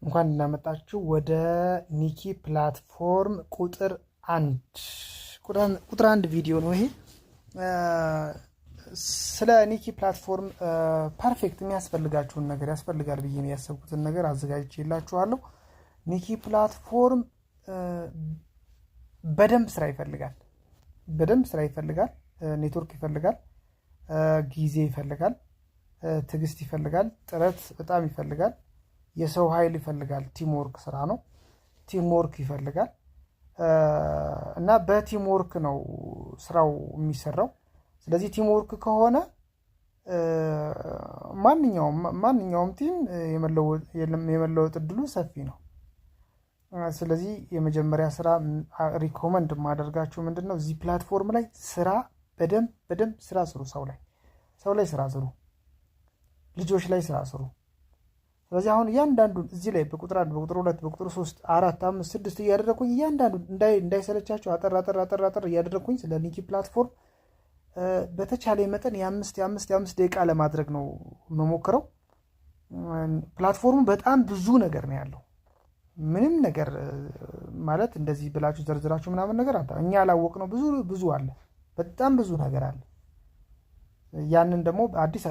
እንኳን እናመጣችሁ ወደ ኒኪ ፕላትፎርም ቁጥር አንድ ቪዲዮ ነው ይሄ። ስለ ኒኪ ፕላትፎርም ፐርፌክት የሚያስፈልጋችሁን ነገር ያስፈልጋል ብዬ ያሰብኩትን ነገር አዘጋጅቼላችኋለሁ። ኒኪ ፕላትፎርም በደንብ ስራ ይፈልጋል። ኔትወርክ ይፈልጋል፣ ጊዜ ይፈልጋል፣ ትዕግስት ይፈልጋል፣ ጥረት በጣም ይፈልጋል፣ የሰው ኃይል ይፈልጋል። ቲምወርክ ስራ ነው። ቲምወርክ ይፈልጋል እና በቲምወርክ ነው ስራው የሚሰራው። ስለዚህ ቲምወርክ ከሆነ ማንኛውም ቲም የመለወጥ እድሉ ሰፊ ነው። ስለዚህ የመጀመሪያ ስራ ሪኮመንድ የማደርጋችሁ ምንድነው፣ እዚህ ፕላትፎርም ላይ ስራ በደንብ ስራ ስሩ። ሰው ላይ ስራ ስሩ። ልጆች ላይ ስራ ስሩ። ስለዚህ አሁን እያንዳንዱን እዚህ ላይ በቁጥር 1 በቁጥር 2 በቁጥር 3 4 5 6 እያደረኩኝ እያንዳንዱን እንዳይሰለቻችሁ አጠር እያደረኩኝ ስለ ኒኪ ፕላትፎርም በተቻለ መጠን የአምስት ደቂቃ ለማድረግ ነው የምሞክረው። ፕላትፎርሙ በጣም ብዙ ነገር ነው ያለው። ምንም ነገር ማለት እንደዚህ ብላችሁ ዘርዝራችሁ ምናምን ነገር እኛ ያላወቅነው ብዙ አለ። በጣም ብዙ ነገር አለ። ያንን ደግሞ አዲስ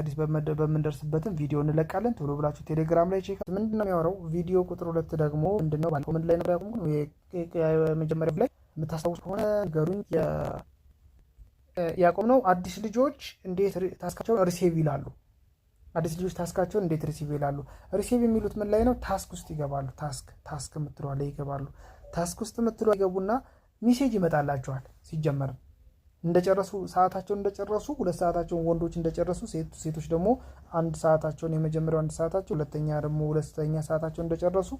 በምንደርስበትም ቪዲዮ እንለቃለን። ቶሎ ብላችሁ ቴሌግራም ላይ ቼክ ምንድነው የሚያወራው ቪዲዮ። ቁጥር 2 ደግሞ ምንድነው ባልኮ ምን ላይ ነበር ያቆምኩት? የመጀመሪያው ላይ የምታስታውሱ ከሆነ ገሩኝ ያቆምነው አዲስ ልጆች እንዴት ታስካቸውን ሪሲቭ ይላሉ። አዲስ ልጆች ታስካቸውን እንዴት ሪሲቭ ይላሉ። ሪሲቭ የሚሉት ምን ላይ ነው? ታስክ ውስጥ ይገባሉ። ታስክ የምትለዋ ላይ ይገባሉ። ታስክ ውስጥ የምትለዋ ይገቡና ሜሴጅ ይመጣላቸዋል። ሲጀመር ሰዓታቸውን እንደጨረሱ 2 ሰዓታቸውን ወንዶች እንደጨረሱ ሴቶች ደግሞ 1 ሰዓታቸውን የመጀመሪያው 1 ሰዓታቸው ሁለተኛ ደግሞ 2ኛ ሰዓታቸውን እንደጨረሱ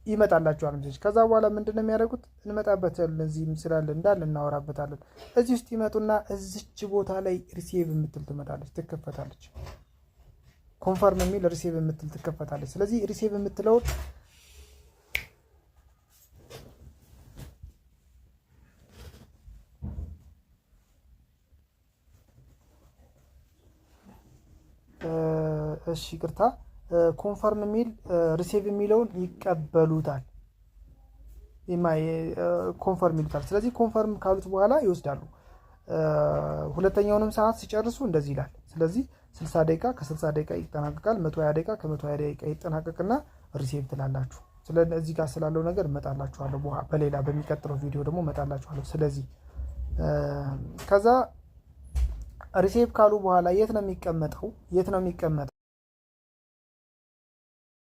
ይመጣላቸዋል ሜሴጅ። ከዛ በኋላ ምንድነው የሚያደርጉት? እንመጣበታለን። እዚህ ምስላል እንዳለ እናወራበታለን። እዚህ ውስጥ ይመጡና እዚች ቦታ ላይ ሪሲቭ የምትል ትከፈታለች። ኮንፈርም የሚል ሪሲቭ የምትል ትከፈታለች። ስለዚህ ሪሲቭ የምትለው ይቅርታ ኮንፈርም የሚል ሪሲቭ የሚለውን ይቀበሉታል። ኮንፈርም ይሉታል። ስለዚህ ኮንፈርም ካሉት በኋላ ይወስዳሉ። ሁለተኛውንም ሰዓት ሲጨርሱ እንደዚህ ይላል። ስለዚህ 60 ደቂቃ ከ60 ደቂቃ ይጠናቀቃል። 120 ደቂቃ ከ120 ደቂቃ ይጠናቀቅና ሪሲቭ ትላላችሁ። ስለዚህ ጋር ስላለው ነገር እመጣላችኋለሁ። በሌላ በሚቀጥለው ቪዲዮ ደግሞ እመጣላችኋለሁ። ስለዚህ ከዛ ሪሲቭ ካሉ በኋላ የት ነው የሚቀመጠው?